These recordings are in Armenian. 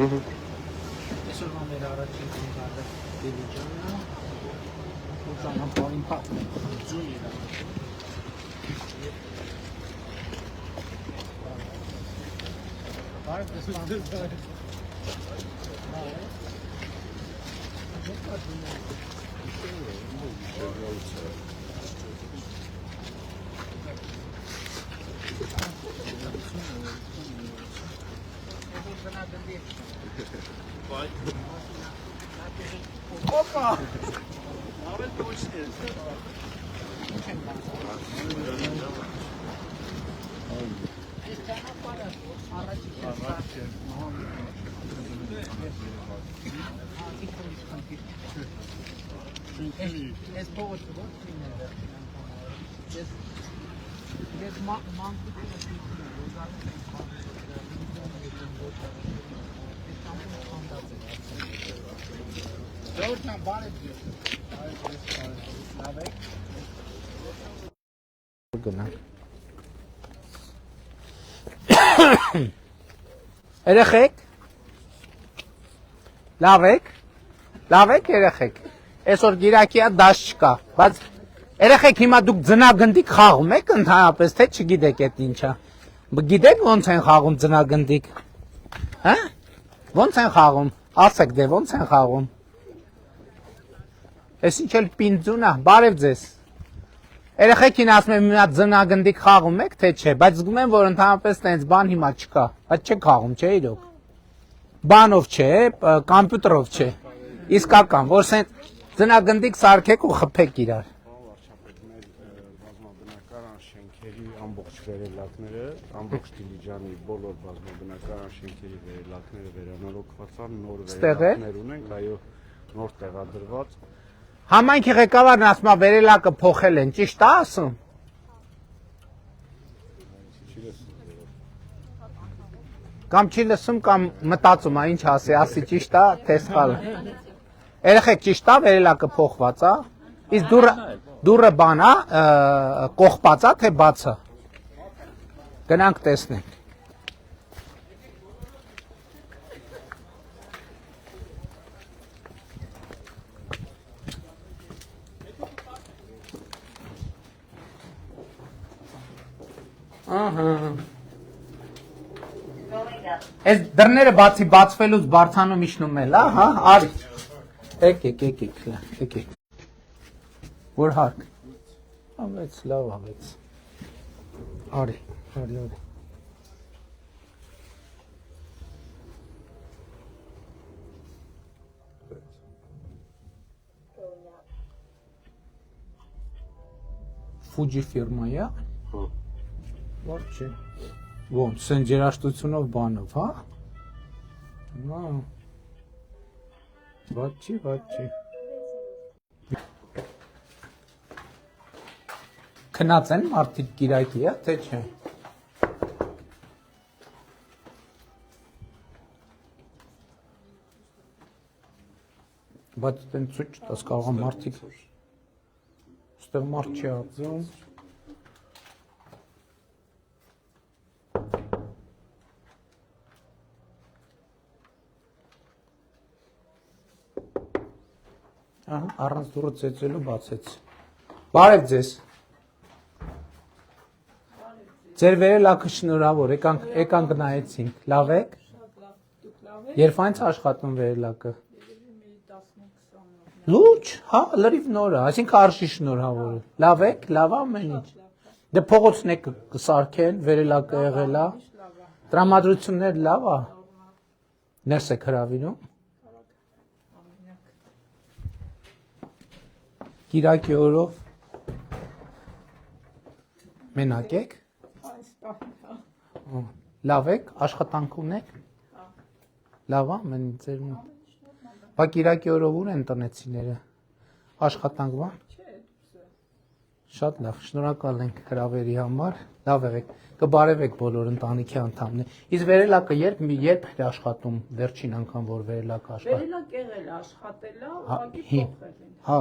Այսօր մեր առաջին քննարկը Դիլիջանը ու ճանապարհին փակում ձուն իրար։ Բարև դեսպան։ Опа! Ավել փոչներ։ Այս ճանապարհը առաջին Ես փողոց ո՞ր լինել։ Ես մանկությունը Դորտան բարև ձեզ։ Լավ եք։ Գնանք։ Երեխեք։ Լավ եք։ Լավ եք երեխեք։ Այսօր գիրակիա դաշ չկա, բայց երեխեք հիմա դուք ձնագնդիկ խաղում եք ընդհանրապես, թե չգիտեք այդ ինչա։ Գիտեք ոնց են խաղում ձնագնդիկ։ Հա՞։ Ոնց են խաղում։ Ասեք դե ոնց են խաղում։ Այս ինչ էլ պինձուն է, բարև ձեզ։ Երեխեքին ասում եմ հիմա ձնագնդիկ խաղում եք, թե չէ, բայց զգում եմ, որ ընդհանրապես տենց բան հիմա չկա, բայց չեք խաղում, չէ՞ իրոք։ Բանով չէ, կոմպյուտերով չէ։ Իսկական, որ սենց ձնագնդիկ սարքեք ու խփեք իրար։ Բազմաբնակարան շենքերի ամբողջ վերելակները, ամբողջ Դիլիջանի բոլոր բազմաբնակարան շենքերի վերելակները վերանորոգված են, նոր վերելակներ ունենք, այո, նոր տեղադրված։ Համայնքի ղեկավարն ասում է վերելակը փոխել են, ճիշտ է ասում։ Կամ չի լսում, կամ մտածում է, ինչ ասի ճիշտ է, թե սխալ է։ Երեխեք ճիշտ է, վերելակը փոխված է։ Իսկ դուռը բան է, կողպած է, թե բաց է։ Գնանք տեսնենք։ Ահա։ Այս դռները բացի բացվելուց բարձանում իջնում էլ, հա, արի։ Եկեք։ Որ հարկ։ Ավեց, լավ ավեց։ Արի։ Fuji ֆիրմա է։ Որ չէ։ Ոնց, սեն երաշտությունով բանով, հա։ Ված չի։ Քնած են մարդիկ գիրակի, թե չէ։ Բայց դեն ցույց տաս կարող է մարդիկ։ Ստեղ մարդ չի ածում։ Առանց դուռը ծեծելու բացեց։ Բարև ձեզ։ Ձեր վերելակը շնորհավոր, եկանք նայեցինք։ Լավ եք։ Երբ այնց աշխատում վերելակը։ Լուրջ, հա, լրիվ նոր է, այսինքն արժի շնորհավոր։ Լավ եք, լավ ամեն ինչ։ Դե փողոցն եք կսարքեն, վերելակը եղել է։ Տրամադրություններ լավ է։ Ներս եք հրավիրում։ Կիրակի օրով մենակ եք։ Լավ եք, աշխատանք ունեք։ Լավ է, մեն ձեր մոտ։ Բա կիրակի օրով ուր են տնեցիները։ Աշխատանք բան։ Շատ լավ, շնորհակալ ենք հրավերի համար։ Լավ եղեք, կբարևեք բոլոր ընտանիքի անդամներ։ Իսկ վերելակը երբ է աշխատում վերջին անգամ որ վերելակը աշխատել։ Վերելակ եղել աշխատել է, ուղղակի փոխել են։ Հա,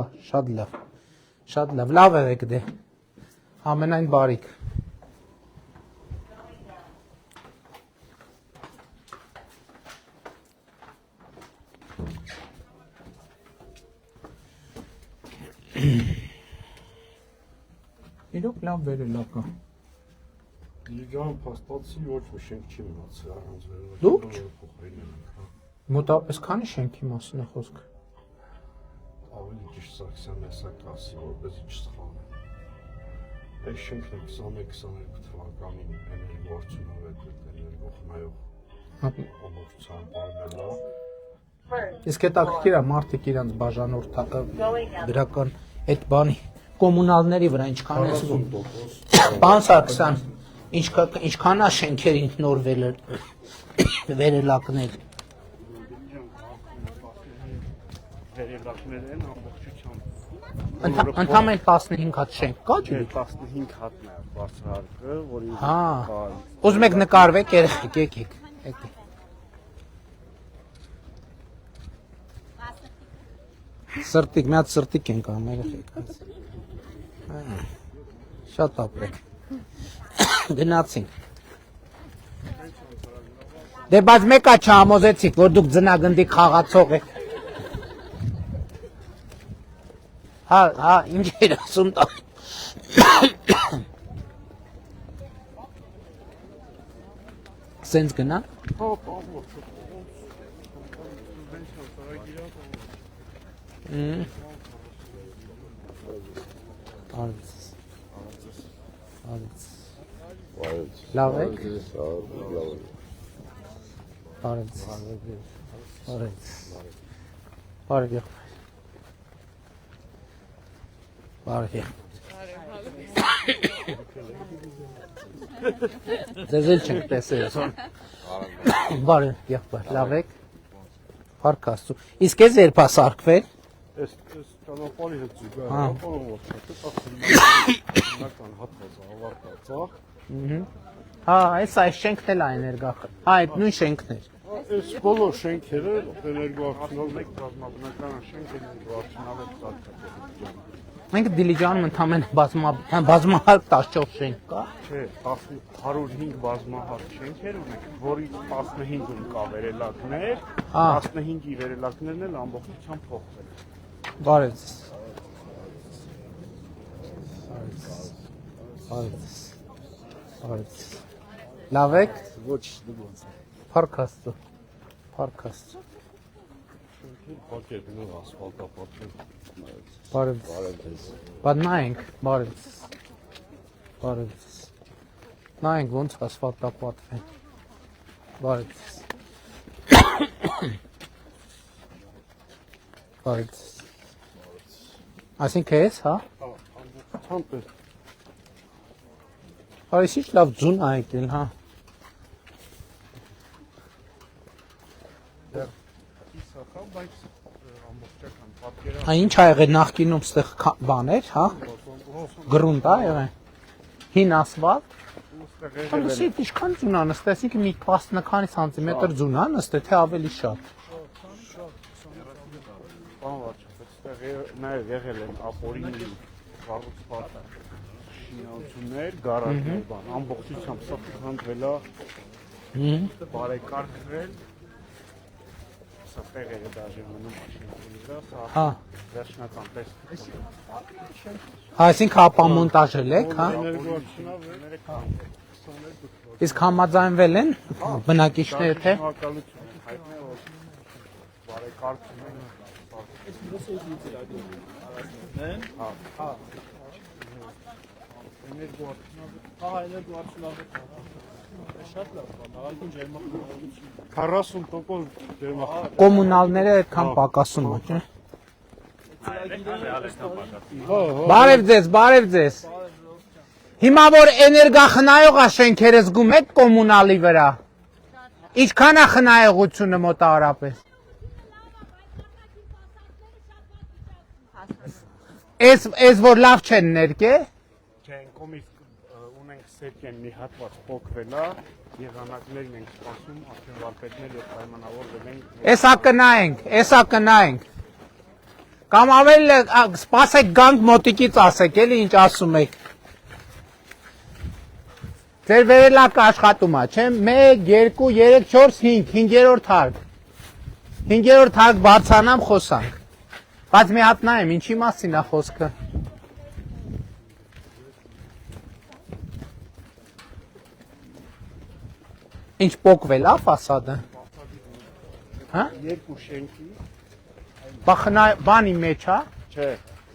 շատ լավ, լավ եղեք դե, ամենայն բարիք։ Իրոք լավ վերելակ է։ Դիլիջան փաստացի ոչ մի շենք չի մնացել առանց Լուրջ։ վերելակի։ Մոտավորապես քանի շենքի մասին է խոսքը։ Ավելի ճիշտ Սարգսյան ասի, որպեսզի չսխալվի։ Այս շենքն 21-22 թվականին էներգոարդյունավետ էներգոխնայող ամբողջությամբ արվելա։ Իսկ հետաքրքիր է մարդիկ իրանց բաժանորդակը դրական այդ բանի կոմունալների վրա ինչքան է զգում։ Պարոն Սարգսյան, ինչքան է շենքերին նոր վերելակներ։ Վերելակներ են ամբողջությամբ։ Ընդամենը 15 հատ շենք կա ջի։ 15 հատն է բարձրահարկը, որի Հա։ Ուզում եք նկարվեք, երեխեք, եկեք։ Սրտիկ, մի հատ սրտիկ ենք անում երեխեք։ Շատ ապրեք։ Գնացինք։ Դե բայց մեկա չհամոզեցիք, որ դուք ձնագնդի խաղացող եք։ Հա, ինչ էր ասում տա։ Սենց գնա։ Լավ եք։ Բարև։ Ձեզ էլ չենք տեսել։ Բարև, եղբայր, լավ եք։ Փառք Աստծո։ Իսկ ես երբ է սարքվել։ Այս ճանապարհի հետ զուգահեռ ապարոն հատվածը ավարտած է։ Հա, այս շենքն էլ է էներգա։ Հա, այդ նույն շենքն էր։ Այս բոլոր շենքերը էներգոարդյունավետ մեկ բազմաբնական շենք էներգոարդյունավետ սարքած։ Մենք Դիլիջանում ընդամենը բազմահարկ 14 շենք կա։ Չէ, 105 բազմահարկ շենքեր ունենք, որից 15-ում կա վերելակներ, 15-ի վերելակներն էլ ամբողջությամբ փոխվել են։ Բարև։ Լավ եք։ Ոչ, դուք Փառք Աստծո։ Փառք Աստծո։ Պատկերն է ասֆալտապատկեր։ Բարև։ Բայց նայենք, բարև։ Նայենք ոնց ասֆալտապատվեն։ Բարև։ Այսինքն էս, հա։ Ամբողջությամբ է։ Այս ինչ լավ ձուն ա եկել, հա։ Իսախա, բայց ամբողջական պատկերը Ինչ ա եղել նախկինում ստեղ բաներ, հա։ Գրունտ ա եղել։ Հին ասֆալտ։ Հանդիսի ինչքան ձուն ա նստել, այսինքն մի 10 քանի սանտիմետր ձուն ա նստել, թե ավելի շատ։ Բան վարչապետ, այստեղ նաև եղել են ապորինի կառուցված շինություններ, գարաժներ, բան, ամբողջությամբ սա հանդվել է, բարեկարգվել, սա տեղերը դաժե մնում աշինքների վրա, սա վերջնական տեսք։ Այսինքն ապամոնտաժել եք, հա։ Իսկ համաձայնվել են բնակիչները, թե։ Բարեկարգվում են։ Քառասուն տոկոս ջերմախտ։ Կոմունալները այդքան պակասում է, չէ։ Բարև ձեզ։ Հիմա որ էներգախնայող է շենքերը զգում եք կոմունալի վրա։ Ինչքան է խնայողությունը մոտավորապես։ Էս որ լավ չեն ներկե։ Չէ, կոմից ունենք սերկեն մի հատված փոքվել է, եղանակներն ենք սպասում, արդյունվարպետներ եւ պայմանավորվել են։ Էսա կնայենք։ Կամ ավելի սպասեք գանք մոտիկից ասեք, էլի ինչ ասում եք։ Ձեր վերելակը աշխատում է, չէ՞։ 1, 2, 3, 4, 5, 5-րդ հարկ։ 5-րդ հարկ բացանամ խոսանք։ Բայց մի հատ նայեմ, ինչի մասին է խոսքը։ Ինչ պոկվել է ֆասադը։ Հա? Երկու շենքի, Բանի մեջ է։ չէ,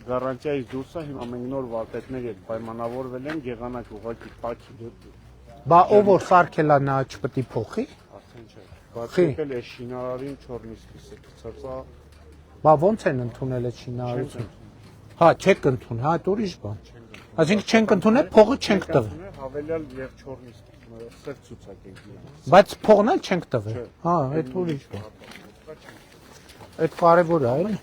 գարանտիայից դուրս է, հիմա մենք նոր վարպետների հետ պայմանավորվել ենք, եղանակ ուղղակի տաքի Բա ով որ սարքել է նա չպետք է փոխի։ արդեն չէ։ Բացել է շինարարին չորնիսկիսը գցածա։ Բա ոնց են ընդունել այդ շինարարություն։ Հա, չեք ընդուն, հա, դա ուրիշ բան։ Այսինքն չենք ընդունել, փողը չենք տվել։ Հավելյալ եւ չորնիսկ սեր ցուցակ ենք իրան։ Բայց փողն էլ չենք տվել։ Հա, այդ ուրիշ բան։ Այդ կարևոր է, էլի։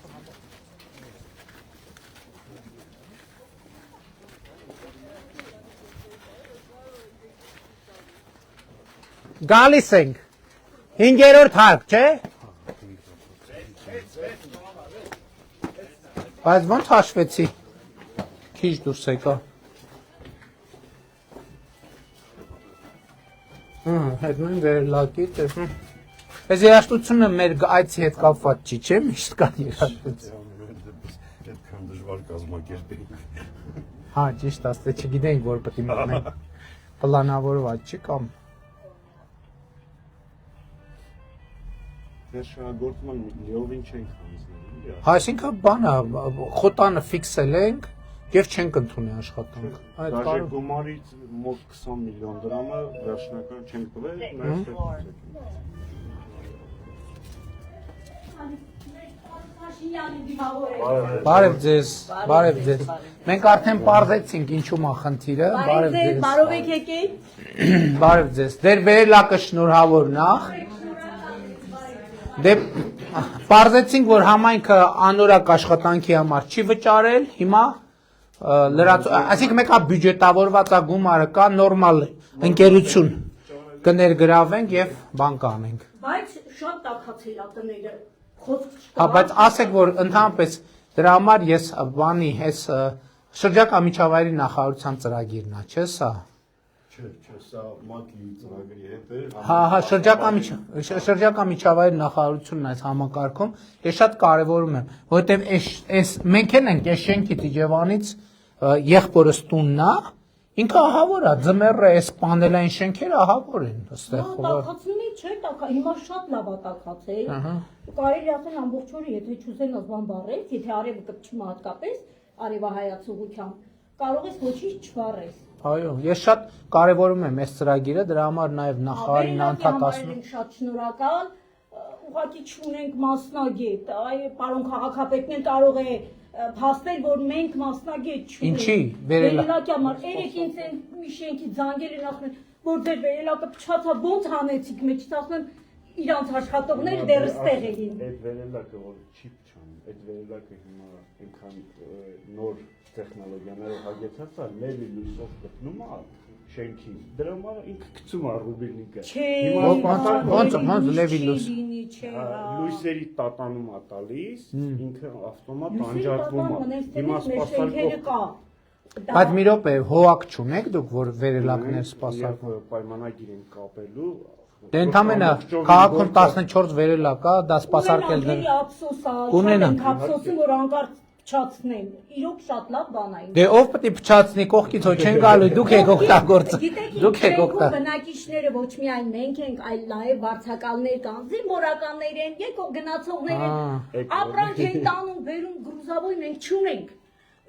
Գալիս ենք։ 5-րդ հարկ, չէ՞։ Բայց ոնց հաշվեցի։ Քիչ դուրս եկա։ Հետո վերլակի տեսնում։ Այս երաշտությունը մեր այցի հետ կապված չի, չէ՞, միշտ կա երաշտություն։ Այդքան դժվար կազմակերպենք։ Հա, ճիշտ ասած, չգիտենք որ պետք է մտնենք։ Պլանավորված չի կամ։ Դες շահագործման լիովին չենք հանձնել։ Այսինքն բանը խոտանը ֆիքսել ենք եւ չենք ընդունել աշխատանք։ Այդ Դաժե կարող գումարից մոտ 20 միլիոն դրամը վերջնական չենք տվել, նայեք։ Բարև ձեզ, բարև ձեզ։ Մենք արդեն պարզեցինք ինչու՞մ է խնդիրը, բարև ձեզ։ Բարով եք եկել։ Բարև ձեզ։ Դեր վերելակը շնորհավոր նախ։ Դե պարզեցինք, որ համայնքը անորակ աշխատանքի համար չի վճարել, հիմա այսինքն մեկա բյուջետավորված է գումարը կա, նորմալ ընկերություն կներգրավենք եւ բան կանենք։ Բայց շատ տաքացել է տները։ Հա, բայց ասեք, որ ընդհանրապես դրա համար ես բանի այս շրջակա միջավայրի նախարարության ծրագիրն է, չէ՞ սա։ Չէ, սա ՄԱԿ-ի ծրագրի հետ է։ Հա, շրջակա միջավայրի նախարարությունն այս համակարգում ես շատ կարևորում եմ, որովհետև այս մենք ենք այս շենքի Տիջևանից եղբորս տունն է, ինքը ահավոր է, ձմեռը այս պանելային շենքերը ահավոր են այստեղ։ Տաքացնի չէ, հիմա շատ լավ է տաքացել։ Կարելի ասել ամբողջ օրը, եթե չուզեն ազգան բարես, եթե արևը կպչում հատկապես արևահայացողությամբ, կարող ես ոչինչ չվառես։ Այո, ես շատ կարևորում եմ այս ծրագիրը, դրա համար նաև նախարարին անդադ ասում եմ։ Շատ շնորհակալ, ուղղակի չունենք մասնագետ, պարոն քաղաքապետն էլ կարող է փաստել, որ մենք մասնագետ չունենք։ Ինչի, վերելակի համար, երեք ինձ են մի շենքի զանգել են ասում, որ ձեր վերելակը փչացա, ոնց հանեցիք, մեջից ասում եմ, իրանց աշխատողները դեռ ստեղ էին։ Այդ վերելակը որ չի փչան, այդ վերելակը հիմա այնքան նոր տեխնոլոգիաներով հագեցած է, լևի լույսով գտնում է շենքի։ Դրա համար ինքը գցում է ռուբիլնիկը։ Ոնց լևի լույս։ Լույսերի տատանում է տալիս, ինքը ավտոմատ անջատվում է։ Հիմա սպասարկող Բայց մի րոպե, հոակ չունեք դուք, որ վերելակներ սպասարկում։ Պայմանագիր են կապելու։ Դե ընդհանրապես քաղաքում 14 վերելակ է, դա սպասարկել դեռ։ Կունենանք ափսոսում, որ անկարծ փչացնեն։ Իրոք շատ լավ բան է։ Դե ով պետք է փչացնի կողքից, ոչ չեն գալու, դուք եք օգտագործը։ Դուք եք օգտագործը։ Բնակիչները ոչ միայն մենք ենք, այլ նաև վարձակալներ կան, զինվորականներ են, եկող գնացողներ են, ապրանք են տանում, բերում, գրուզավոր մենք չունենք։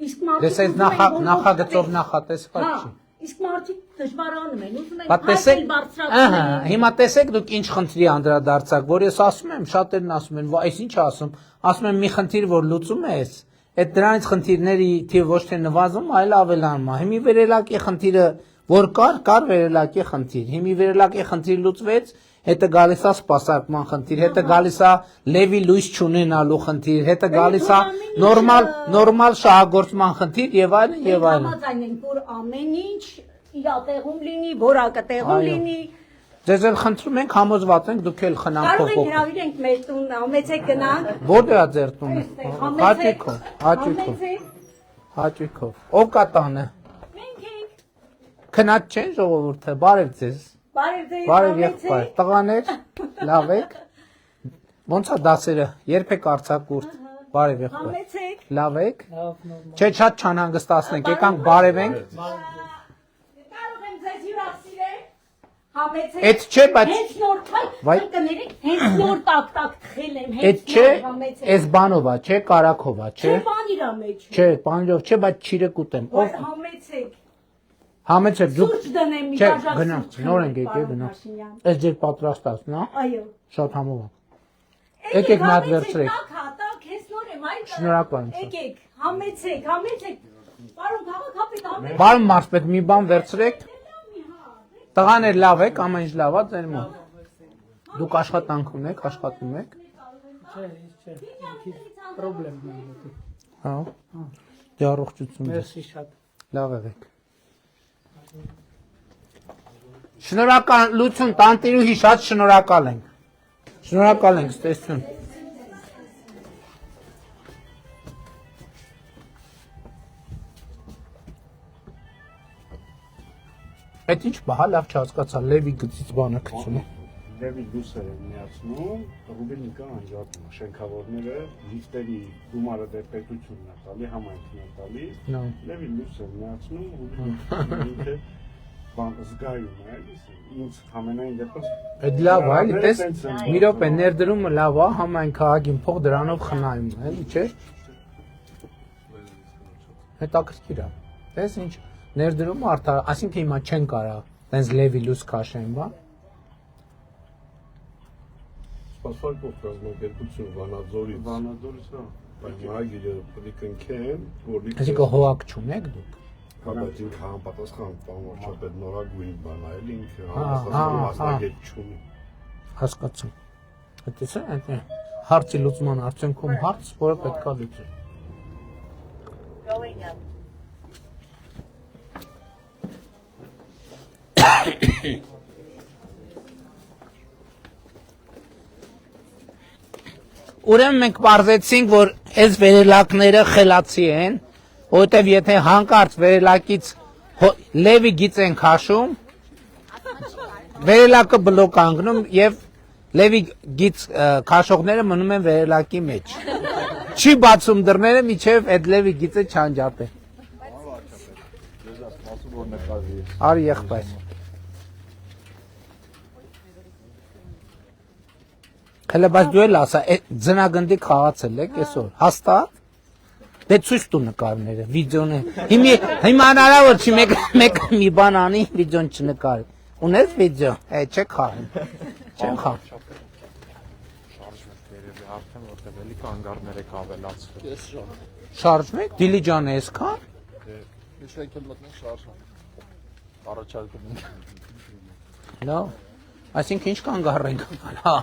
Իսկ մարդիկ նախագծով նախատեսված չի։ Իսկ մարդիկ դժվարանում են, ուզում են Տեսեք, բարձրացնել։ հիմա տեսեք դուք ինչ խնդրի անդրադարձակ, որ ես ասում եմ, շատերն ասում են, այս ինչ ասում եմ մի խնդիր, որ լուծում է այս, այդ դրանից խնդիրների թիվը ոչ թե նվազում, այլ ավելանում է։ Հիմի վերելակի խնդիրը, որ կար վերելակի խնդիր, հիմի վերելակի խնդիր լուծվեց, հետը գալիս է սպասարկման խնդիր, հետը գալիս է լևի լույս չունենալու խնդիր, հետը գալիս է նորմալ շահագործման խնդիր եւ այլն եւ այլն։ Համաձայն ենք, որ ամեն ինչ իր տեղում լինի, որակը տեղում լինի։ Ձեզ էլ խնդրում ենք, համոզված ենք, դուք էլ խնամք Կարող ենք փոխեք։ հրավիրենք մեր տուն, ամեցեք գնանք։ Որտե՞ղ է ձեր տունը։ Հաճույքով։ Ով կա տանը։ Մենք ենք։ Քնած չեն ժողովուրդը, բարև ձեզ։ Բարև ձեզ։ Բարև եղբայր, տղաներ, լավ եք։ Ոնց է դասերը, երբեք արձակուրդ, բարև եղբայր, Համեցեք։ լավ եք, չէ շատ չանհանգստացնենք, եկանք բարևենք, Կարող եմ ձեզ հյուրասիրել։ Համեցեք։ էդ չէ, բայց, Հենց նոր Վայ- կներեք, հենց նոր տակ թխել եմ, էդ հենց չէ, նոր համեցեք։ էս բանով է, չէ, կարակով է, չէ, Չէ, բան իրա մեջ։ չէ, պանջով, չէ, բայց չիրը կուտեմ, ով, Համեցեք։ համեցեք, դուք, Սուրճ դնեմ մի չէ, բաժակ գնանք, սուրճ նոր խմեք, ենք եկել, պարոն գնանք, Փաշինյան։ էս ձեր պատրաստած, նա, Այո։ շատ համով եմ, եկեք մի հատ վերցրեք, Տակ, հենց նոր եմ, այլ։ Շնորհակալ եմ, սա։ Եկեք, համեցեք։ Պարոն քաղաքապետ, համեցեք։ բարում մարսպետ մի բան վերցրեք, տղաներ լավ եք, ամեն ինչ լավ է, ձեր մոտ, դուք աշխատանք ունեք, աշխատում եք, Պրոբլեմ ունի։ հա, դե առողջություն ձեզ, Մերսի շատ։ լավ եղեք, շնորհակալություն, տանտիրուհի շատ շնորհակալ ենք, ստեսություն, այդ ինչ բահա լավ չհասկացա, Լևի գծից բանը գցում է, Լևի լույսեր են միացնում, ռուբելնիկը անջատում է, շենքավորները լիֆտերի գումարը դե պետությունն է տալի, համայնքն է տալի, Նո. Լևի լույսեր միացնում, ռուբելնիկը բան զգայում է, ինձ համենայն դեպս այդ լավ է, էլի տես, մի րոպե ներդրումը լավ է, համայնքը ագին փող դրանով խնայում է, էլի չէ, հետաքրքիր է, տես ինչ, ներդրումը արդար, այսինքն հիմա չեն կարա, տենց Լևի լույս քաշեն, բա, Սպասարկող կազմակերպություն Վանաձորից, Վանաձորից հա, բայց մայգիրը պետք է ընկեն, որ այսինքն հողակ չունեք դուք, բայց ինքը համապատասխան պարոն վարչապետ նորագույն բան է, էլի ինքը հա, համապատասխան հա, մասնագետ չունի։ հասկացում, հետեցա, այդ հարցի լուծման արդյունքում հարց, որը պետք է լուծել, Ուրեմն մենք պարզեցինք, որ այս վերելակները խելացի են, որովհետև եթե հանկարծ վերելակից Լևի գիծ են քաշում, վերելակը բլոկ անգնում եւ Լևի գիծ քաշողները մնում են վերելակի մեջ։ Չի բացում դռները, միջև այդ Լևի գիծը չանջատե։ Արի եղբայր։ Հələ բայց դու էլ ասա, ձնագնդի խաղացել եք այսօր, հաստատ, դե ցույց տու նկարները, վիդեոն է, հիմա հնարավոր չի մեկ մի բան անի, վիդեոն չնկարի, ունես վիդեո, չեք խաղում, չեմ խաղում, Արդեն որտեղ էլի կանգառներ եք ավելացրել։ շարժում եք, դիլիջան է այսքան, Միշտ էլ մտնենք շարժան։ Առաջարկում ենք։ լավ, այսինքն ինչ կանգառ ենք անում, հա,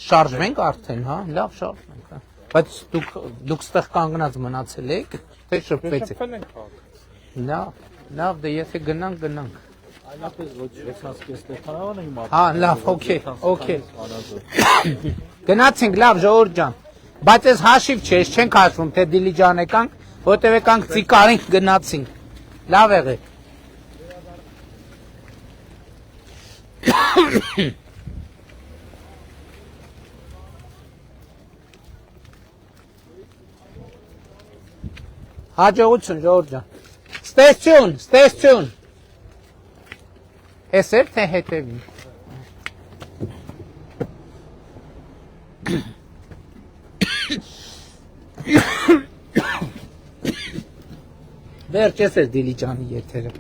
շարժում ենք արդեն, հա, լավ շարժում ենք, հա, բայց դուք ստեղ կանգնած մնացել եք, թե շփվեցեք, Շփվել ենք քաղաք։ լավ, դե եթե գնանք, Այնպես ոչ 6-ից Ստեփանավան եմ մատնի։ հա, լավ, օքեյ, գնացինք, լավ, ժողովուրդ ջան, բայց այս հաշիվ չէ, չենք հաշվում, թե Դիլիջան եկանք, որտև եկանք ծիկարինք գնացինք, լավ եղեք։ Հաջողություն, ժողովուրդ ջան, ստեսություն, Էս էր թե հետևին։ Վերջ էս էր Դիլիջանի եթերը։